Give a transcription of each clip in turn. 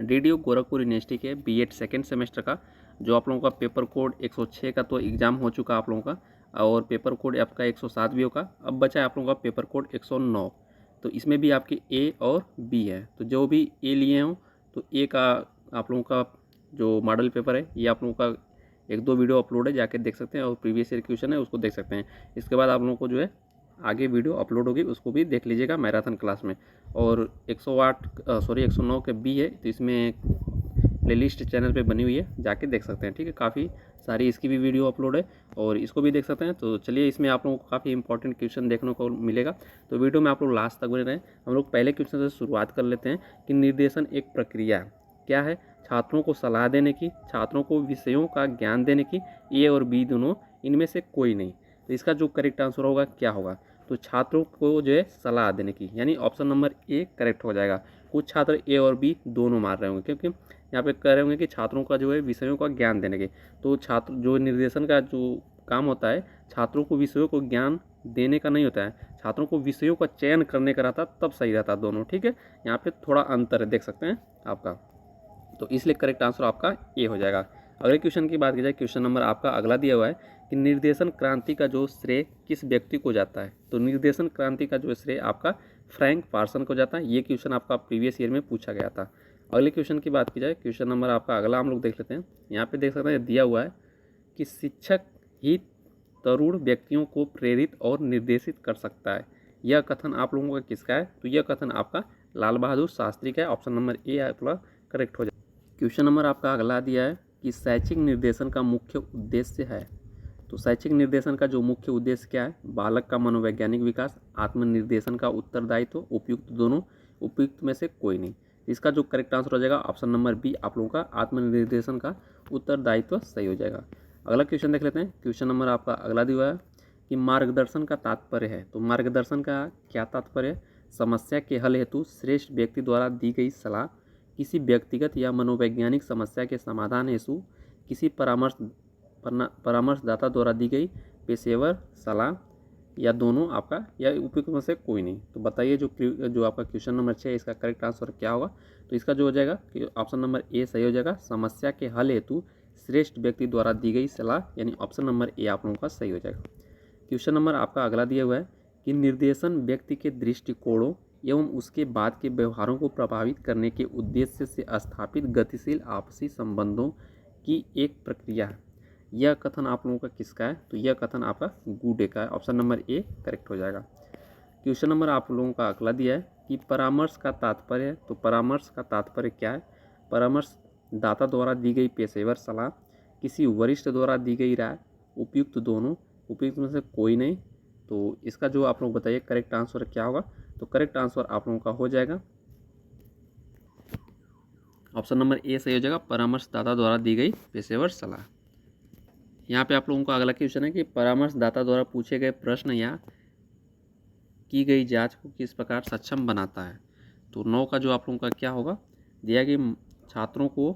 DDU Gorakhpur university के BEd second semester का जो आप लोगों का पेपर कोड 106 का तो एग्ज़ाम हो चुका आप लोगों का, और पेपर कोड आपका 107 भी होगा। अब बचा है आप लोगों का पेपर कोड 109। तो इसमें भी आपके ए और बी है। तो जो भी ए लिए हों तो ए का आप लोगों का जो मॉडल पेपर है ये आप लोगों का 1-2 वीडियो अपलोड है, जाके देख सकते हैं, और प्रीवियस ईयर क्वेश्चन है उसको देख सकते हैं। इसके बाद आप लोगों को जो है आगे वीडियो अपलोड होगी उसको भी देख लीजिएगा मैराथन क्लास में। और 109 के बी है तो इसमें प्लेलिस्ट चैनल पे बनी हुई है, जाके देख सकते हैं। ठीक है, काफ़ी सारी इसकी भी वीडियो अपलोड है और इसको भी देख सकते हैं। तो चलिए, इसमें आप लोगों को काफ़ी इंपॉर्टेंट क्वेश्चन देखने को मिलेगा, तो वीडियो में आप लोग लास्ट तक बने रहें। हम लोग पहले क्वेश्चन से शुरुआत कर लेते हैं कि निर्देशन एक प्रक्रिया है। क्या है? छात्रों को सलाह देने की, छात्रों को विषयों का ज्ञान देने की, ए और बी दोनों, इनमें से कोई नहीं। तो इसका जो करेक्ट आंसर होगा क्या होगा? तो छात्रों को जो है सलाह देने की, यानी ऑप्शन नंबर ए करेक्ट हो जाएगा। कुछ छात्र ए और बी दोनों मार रहे होंगे, क्योंकि यहाँ पे कह रहे होंगे कि छात्रों का जो है विषयों का ज्ञान देने के। तो छात्र जो निर्देशन का जो काम होता है, छात्रों को विषयों को ज्ञान देने का नहीं होता है, छात्रों को विषयों का चयन करने का रहता, तब सही रहता दोनों। ठीक है, यहाँ पे थोड़ा अंतर है, देख सकते हैं आपका। तो इसलिए करेक्ट आंसर आपका ए हो जाएगा। अगले क्वेश्चन की बात की जाए, क्वेश्चन नंबर आपका अगला दिया हुआ है कि निर्देशन क्रांति का जो श्रेय किस व्यक्ति को जाता है? तो निर्देशन क्रांति का जो श्रेय आपका फ्रैंक पार्सन को जाता है। ये क्वेश्चन आपका प्रीवियस ईयर में पूछा गया था। अगले क्वेश्चन की बात की जाए, क्वेश्चन नंबर आपका अगला हम लोग देख लेते हैं। यहाँ पे देख सकते हैं दिया हुआ है कि शिक्षक ही तरुण व्यक्तियों को प्रेरित और निर्देशित कर सकता है। यह कथन आप लोगों का किसका है? तो यह कथन आपका लाल बहादुर शास्त्री का है। ऑप्शन नंबर ए आपका करेक्ट हो जाए। क्वेश्चन नंबर आपका अगला दिया है कि शैक्षिक निर्देशन का मुख्य उद्देश्य है। तो शैक्षिक निर्देशन का जो मुख्य उद्देश्य क्या है? बालक का मनोवैज्ञानिक विकास, आत्मनिर्देशन का उत्तरदायित्व, उपयुक्त दोनों, उपयुक्त में से कोई नहीं। इसका जो करेक्ट आंसर हो जाएगा ऑप्शन नंबर बी, आप लोगों का आत्मनिर्देशन का उत्तरदायित्व सही हो जाएगा। अगला क्वेश्चन देख लेते हैं। क्वेश्चन नंबर आपका अगला दिया है कि मार्गदर्शन का तात्पर्य है। तो मार्गदर्शन का क्या तात्पर्य है? समस्या के हल हेतु श्रेष्ठ व्यक्ति द्वारा दी गई सलाह, किसी व्यक्तिगत या मनोवैज्ञानिक समस्या के समाधान हेतु किसी परामर्शदाता द्वारा दी गई पेशेवर सलाह, या दोनों आपका, या उपयुक्त में से कोई नहीं। तो बताइए जो आपका क्वेश्चन नंबर 6 है इसका करेक्ट आंसर क्या होगा? तो इसका जो हो जाएगा कि ऑप्शन नंबर ए सही हो जाएगा। समस्या के हल हेतु श्रेष्ठ व्यक्ति द्वारा दी गई सलाह, यानी ऑप्शन नंबर ए आप लोगों का सही हो जाएगा। क्वेश्चन नंबर आपका अगला दिया हुआ है कि निर्देशन व्यक्ति के दृष्टिकोणों एवं उसके बाद के व्यवहारों को प्रभावित करने के उद्देश्य से स्थापित गतिशील आपसी संबंधों की एक प्रक्रिया है। यह कथन आप लोगों का किसका है? तो यह कथन आपका गूडे का है। ऑप्शन नंबर ए करेक्ट हो जाएगा। क्वेश्चन नंबर आप लोगों का अगला दिया है कि परामर्श का तात्पर्य है। तो परामर्श का तात्पर्य क्या है? परामर्श दाता द्वारा दी गई पेशेवर सलाह, किसी वरिष्ठ द्वारा दी गई राय, उपयुक्त दोनों, उपयुक्त में से कोई नहीं। तो इसका जो आप लोग बताइए करेक्ट आंसर क्या होगा? तो करेक्ट आंसर आप लोगों का हो जाएगा ऑप्शन नंबर ए सही हो जाएगा, परामर्शदाता द्वारा दी गई पेशेवर सलाह। यहाँ पे आप लोगों का अगला क्वेश्चन है कि परामर्शदाता द्वारा पूछे गए प्रश्न या की गई जांच को किस प्रकार सक्षम बनाता है? तो 9 का जो आप लोगों का क्या होगा दिया कि छात्रों को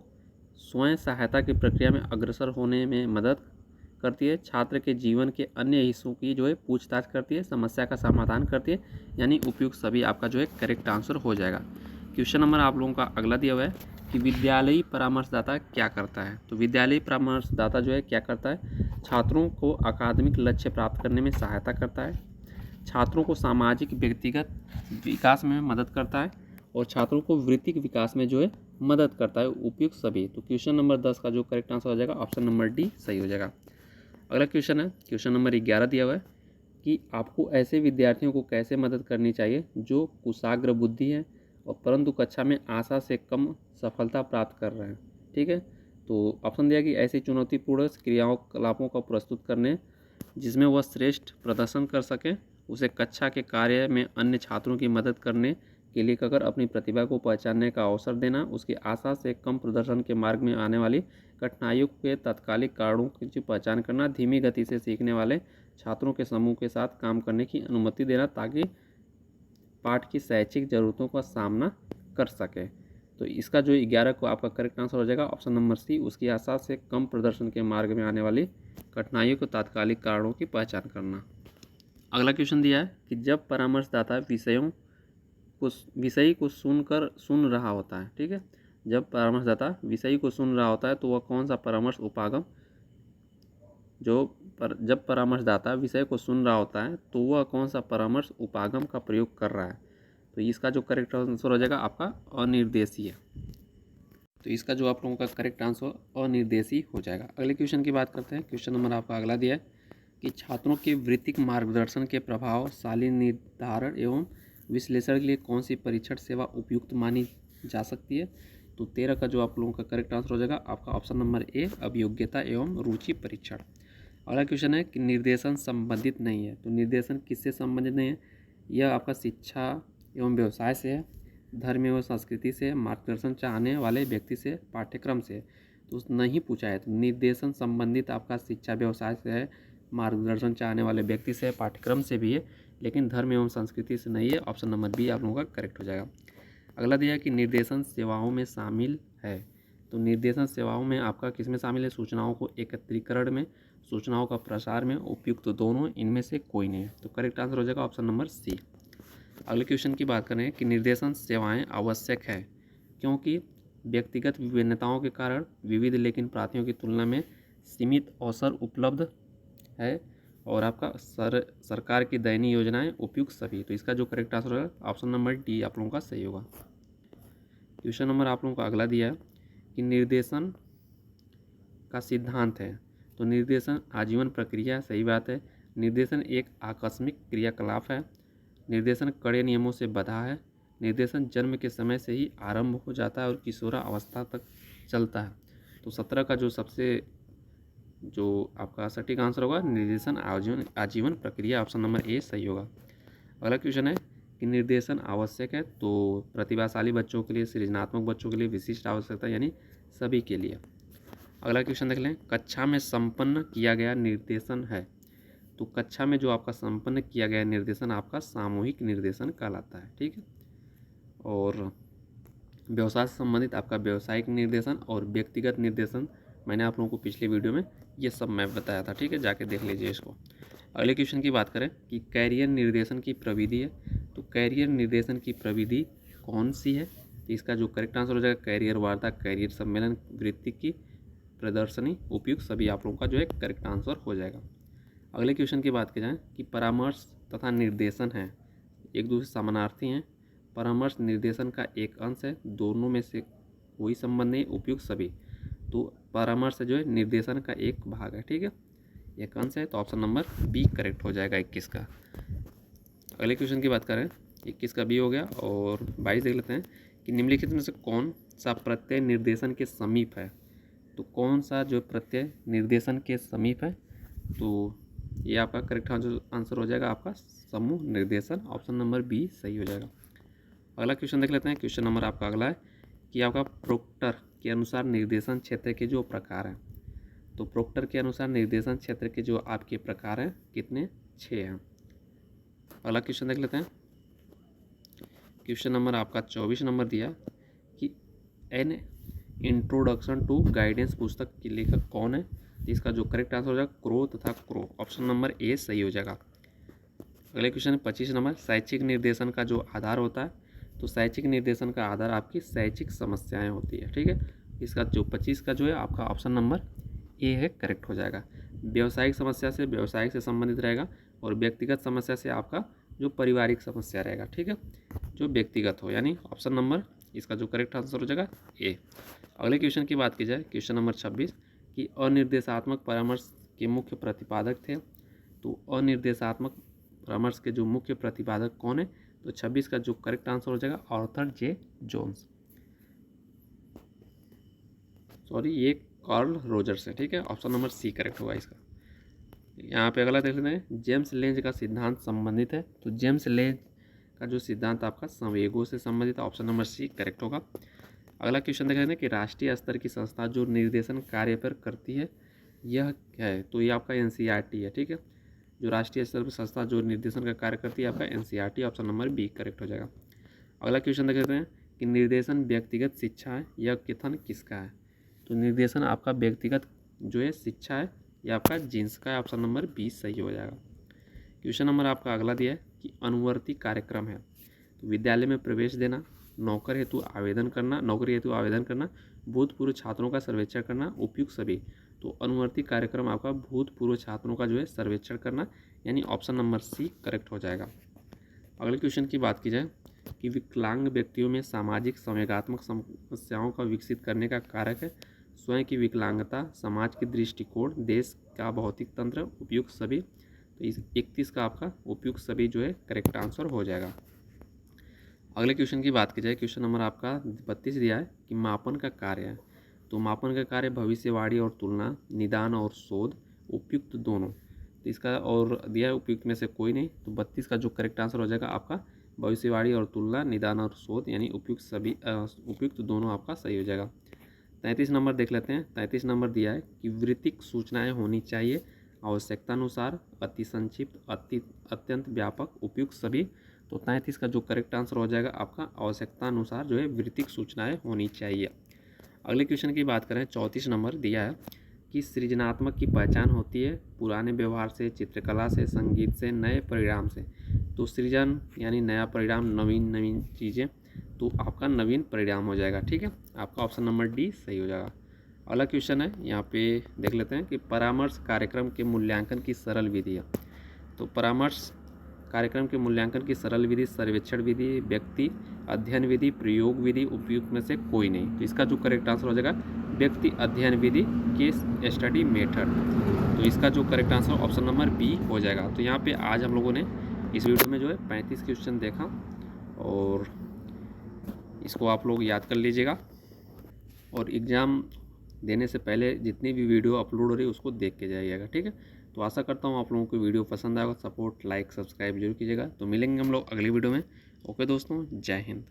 स्वयं सहायता की प्रक्रिया में अग्रसर होने में मदद करती है, छात्र के जीवन के अन्य हिस्सों की जो है पूछताछ करती है, समस्या का समाधान करती है, यानी उपयुक्त सभी आपका जो है करेक्ट आंसर हो जाएगा। क्वेश्चन नंबर आप लोगों का अगला दिया हुआ है कि विद्यालयी परामर्शदाता क्या करता है? तो विद्यालयी परामर्शदाता जो है क्या करता है? छात्रों को अकादमिक लक्ष्य प्राप्त करने में सहायता करता है, छात्रों को सामाजिक व्यक्तिगत विकास में मदद करता है, और छात्रों को वृत्तिक विकास में जो है मदद करता है, उपयुक्त सभी। तो क्वेश्चन नंबर 10 का जो करेक्ट आंसर हो जाएगा ऑप्शन नंबर डी सही हो जाएगा। अगला क्वेश्चन है, क्वेश्चन नंबर 11 दिया हुआ है कि आपको ऐसे विद्यार्थियों को कैसे मदद करनी चाहिए जो कुशाग्र बुद्धि है और परंतु कक्षा में आशा से कम सफलता प्राप्त कर रहे हैं। ठीक है, तो ऑप्शन दिया कि ऐसी चुनौतीपूर्ण क्रियाकलापों को प्रस्तुत करने जिसमें वह श्रेष्ठ प्रदर्शन कर सके, उसे कक्षा के कार्य में अन्य छात्रों की मदद करने के लिए अगर अपनी प्रतिभा को पहचानने का अवसर देना, उसकी आशा से कम प्रदर्शन के मार्ग में आने वाली कठिनाइयों के तात्कालिक कारणों की पहचान करना, धीमी गति से सीखने वाले छात्रों के समूह के साथ काम करने की अनुमति देना ताकि पाठ की शैक्षिक जरूरतों का सामना कर सके। तो इसका जो 11 को आपका करेक्ट आंसर हो जाएगा ऑप्शन नंबर सी, उसकी आशा से कम प्रदर्शन के मार्ग में आने वाली कठिनाइयों के तात्कालिक कारणों की पहचान करना। अगला क्वेश्चन दिया है कि जब परामर्शदाता विषय को सुन रहा होता है, ठीक है, जब परामर्शदाता विषयी को सुन रहा होता है तो वह कौन सा परामर्श उपागम जब परामर्शदाता विषय को सुन रहा होता है तो वह कौन सा परामर्श उपागम का प्रयोग कर रहा है। तो इसका जो करेक्ट आंसर हो जाएगा आपका अनिर्देशीय। तो इसका जो आप लोगों का करेक्ट आंसर अनिर्देशीय हो जाएगा। अगले क्वेश्चन की बात करते हैं। क्वेश्चन नंबर आपका अगला दिया है कि छात्रों के वृत्तिक मार्गदर्शन के प्रभावशाली निर्धारण एवं विश्लेषण के लिए कौन सी परीक्षण सेवा उपयुक्त मानी जा सकती है। तो 13 का जो आप लोगों का करेक्ट आंसर हो जाएगा आपका ऑप्शन नंबर ए, अभियोग्यता एवं रुचि परीक्षण। अगला क्वेश्चन है कि निर्देशन संबंधित नहीं है। तो निर्देशन किससे संबंधित नहीं है? यह आपका शिक्षा एवं व्यवसाय से है, धर्म एवं संस्कृति से, मार्गदर्शन चाहने वाले व्यक्ति से, पाठ्यक्रम से। तो नहीं पूछा है। तो निर्देशन संबंधित आपका शिक्षा व्यवसाय से है, मार्गदर्शन चाहने वाले व्यक्ति से, पाठ्यक्रम से भी है, लेकिन धर्म एवं संस्कृति से नहीं है। ऑप्शन नंबर बी आप लोगों का करेक्ट हो जाएगा। अगला दिया है कि निर्देशन सेवाओं में शामिल है। तो निर्देशन सेवाओं में आपका किस में शामिल है? सूचनाओं को एकत्रीकरण में, सूचनाओं का प्रसार में, उपयुक्त दोनों, इनमें से कोई नहीं है। तो करेक्ट आंसर हो जाएगा ऑप्शन नंबर सी। अगले क्वेश्चन की बात करें कि निर्देशन सेवाएं आवश्यक है क्योंकि व्यक्तिगत विभिन्नताओं के कारण विविध लेकिन प्रार्थियों की तुलना में सीमित अवसर उपलब्ध है, और आपका सरकार की दैनीय योजनाएं उपयुक्त सभी। तो इसका जो करेक्ट आंसर है ऑप्शन नंबर डी आप लोगों का सही होगा। क्वेश्चन नंबर आप लोगों को अगला दिया है कि निर्देशन का सिद्धांत है। तो निर्देशन आजीवन प्रक्रिया, सही बात है। निर्देशन एक आकस्मिक क्रियाकलाप है। निर्देशन कड़े नियमों से बंधा है। निर्देशन जन्म के समय से ही आरंभ हो जाता है और किशोरा अवस्था तक चलता है। तो 17 का जो आपका सटीक आंसर होगा निर्देशन आजीवन प्रक्रिया, ऑप्शन नंबर ए सही होगा। अगला क्वेश्चन है कि निर्देशन आवश्यक है। तो प्रतिभाशाली बच्चों के लिए, सृजनात्मक बच्चों के लिए, विशिष्ट आवश्यकता यानी सभी के लिए। अगला क्वेश्चन देख लें, कक्षा में संपन्न किया गया निर्देशन है। तो कक्षा में जो आपका संपन्न किया गया निर्देशन आपका सामूहिक निर्देशन कहलाता है, ठीक है। और व्यवसाय से संबंधित आपका व्यवसायिक निर्देशन और व्यक्तिगत निर्देशन, मैंने आप लोगों को पिछले वीडियो में ये सब मैं बताया था, ठीक है, जाके देख लीजिए इसको। अगले क्वेश्चन की बात करें कि कैरियर निर्देशन की प्रविधि है। तो कैरियर निर्देशन की प्रविधि कौन सी है? तो इसका जो करेक्ट आंसर हो जाएगा कैरियर वार्ता, कैरियर सम्मेलन, वृत्ति की प्रदर्शनी, उपयुक्त सभी आप लोगों का जो है करेक्ट आंसर हो जाएगा। अगले क्वेश्चन की बात की जाए कि परामर्श तथा निर्देशन है, एक दूसरे समानार्थी हैं। परामर्श निर्देशन का एक अंश है, दोनों में से कोई संबंध नहीं, उपयुक्त सभी। तो परामर्श जो है निर्देशन का एक भाग है, ठीक है, एक अंश है। तो ऑप्शन नंबर बी करेक्ट हो जाएगा 21 का। अगले क्वेश्चन की बात करें, 21 का बी हो गया। और 22 देख लेते हैं कि निम्नलिखित में से कौन सा प्रत्यय निर्देशन के समीप है। तो कौन सा जो प्रत्यय निर्देशन के समीप है? तो ये आपका करेक्ट आंसर हो जाएगा आपका समूह निर्देशन, ऑप्शन नंबर बी सही हो जाएगा। अगला क्वेश्चन देख लेते हैं। क्वेश्चन नंबर आपका अगला है कि आपका प्रोक्टर के अनुसार निर्देशन क्षेत्र के जो प्रकार हैं। तो प्रोक्टर के अनुसार निर्देशन क्षेत्र के जो आपके प्रकार हैं कितने? 6 हैं। अगला क्वेश्चन देख लेते हैं। क्वेश्चन नंबर आपका 24 नंबर दिया कि एन इंट्रोडक्शन टू गाइडेंस पुस्तक के लेखक कौन है। इसका जो करेक्ट आंसर हो जाएगा क्रो तथा क्रो, ऑप्शन नंबर ए सही हो जाएगा। अगले क्वेश्चन 25 नंबर, शैक्षिक निर्देशन का जो आधार होता है। तो शैक्षिक निर्देशन का आधार आपकी शैक्षिक समस्याएं होती है, ठीक है। इसका जो 25 का जो है आपका ऑप्शन नंबर ए है, करेक्ट हो जाएगा। व्यवसायिक समस्या से व्यवसायिक से संबंधित रहेगा, और व्यक्तिगत समस्या से आपका जो पारिवारिक समस्या रहेगा, ठीक है, जो व्यक्तिगत हो, यानी ऑप्शन नंबर इसका जो करेक्ट आंसर हो जाएगा ए। अगले क्वेश्चन की बात की जाए, क्वेश्चन नंबर 26 कि अनिर्देशात्मक परामर्श के मुख्य प्रतिपादक थे। तो अनिर्देशात्मक परामर्श के जो मुख्य प्रतिपादक कौन है? तो 26 का जो करेक्ट आंसर हो जाएगा आर्थर जे जोन्स, सॉरी ये कार्ल रोजर्स है, ठीक है, ऑप्शन नंबर सी करेक्ट होगा इसका। यहाँ पे अगला देख लेते हैं, जेम्स लेंज का सिद्धांत संबंधित है। तो जेम्स लेंज का जो सिद्धांत आपका संवेगों से संबंधित है, ऑप्शन नंबर सी करेक्ट होगा। अगला क्वेश्चन देख लेते हैं कि राष्ट्रीय स्तर की संस्था जो निर्देशन कार्य पर करती है यह क्या है। तो ये आपका एनसीईआरटी है, ठीक है, जो राष्ट्रीय स्तर पर संस्था जो निर्देशन का कार्य करती है आपका NCERT, option number B correct हो जाएगा। अगला क्वेश्चन देख लेते हैं कि निर्देशन व्यक्तिगत शिक्षा है, यह कथन किसका है। तो निर्देशन आपका व्यक्तिगत जो है शिक्षा है, यह आपका जीन्स का है, ऑप्शन नंबर बी सही हो जाएगा। क्वेश्चन नंबर आपका अगला दिया है कि अनुवर्ती कार्यक्रम है। तो विद्यालय में प्रवेश देना, नौकरी हेतु आवेदन करना, भूतपूर्व छात्रों का सर्वेक्षण करना, उपयुक्त सभी। तो अनुवर्ती कार्यक्रम आपका भूतपूर्व छात्रों का जो है सर्वेक्षण करना, यानी ऑप्शन नंबर सी करेक्ट हो जाएगा। अगले क्वेश्चन की बात की जाए कि विकलांग व्यक्तियों में सामाजिक संवेगात्मक समस्याओं का विकसित करने का कारक है स्वयं की विकलांगता, समाज के दृष्टिकोण, देश का भौतिक तंत्र, उपयुक्त सभी। तो इस 31 का आपका उपयुक्त सभी जो है करेक्ट आंसर हो जाएगा। अगले क्वेश्चन की बात की जाए, क्वेश्चन नंबर आपका 32 दिया है कि मापन का कार्य है। तो मापन का कार्य भविष्यवाणी और तुलना, निदान और शोध, उपयुक्त दोनों। तो इसका और दिया है उपयुक्त में से कोई नहीं, तो 32 का जो करेक्ट आंसर हो जाएगा आपका भविष्यवाणी और तुलना, निदान और शोध, यानी उपयुक्त सभी उपयुक्त दोनों आपका सही हो जाएगा। 33 नंबर देख लेते हैं। 33 नंबर दिया है कि वृत्तिक सूचनाएं होनी चाहिए आवश्यकतानुसार, अति संक्षिप्त, अत्यंत व्यापक, उपयुक्त सभी। तो 33 का जो करेक्ट आंसर हो जाएगा आपका आवश्यकतानुसार जो है वृत्तिक सूचनाएं होनी चाहिए। अगले क्वेश्चन की बात करें, 34 नंबर दिया है कि सृजनात्मक की पहचान होती है पुराने व्यवहार से, चित्रकला से, संगीत से, नए परिणाम से। तो सृजन यानी नया परिणाम, नवीन चीज़ें, तो आपका नवीन परिणाम हो जाएगा। ठीक है, आपका ऑप्शन नंबर डी सही हो जाएगा। अगला क्वेश्चन है, यहाँ पे देख लेते हैं कि परामर्श कार्यक्रम के मूल्यांकन की सरल विधि है। तो परामर्श कार्यक्रम के मूल्यांकन की सरल विधि सर्वेक्षण विधि, व्यक्ति अध्ययन विधि, प्रयोग विधि, उपयुक्त में से कोई नहीं। तो इसका जो करेक्ट आंसर हो जाएगा व्यक्ति अध्ययन विधि, केस स्टडी मेथड। तो इसका जो correct answer option number B हो जाएगा। तो यहाँ पे आज हम लोगों ने इस वीडियो में जो है 35 क्वेश्चन देखा और इसको आप लोग याद कर लीजिएगा और एग्ज़ाम देने से पहले जितनी भी वीडियो अपलोड हो रही है उसको देख के जाइएगा। ठीक है, तो आशा करता हूँ आप लोगों को वीडियो पसंद आएगा। सपोर्ट, लाइक, सब्सक्राइब जरूर कीजिएगा। तो मिलेंगे हम लोग अगली वीडियो में। ओके दोस्तों, जय हिंद।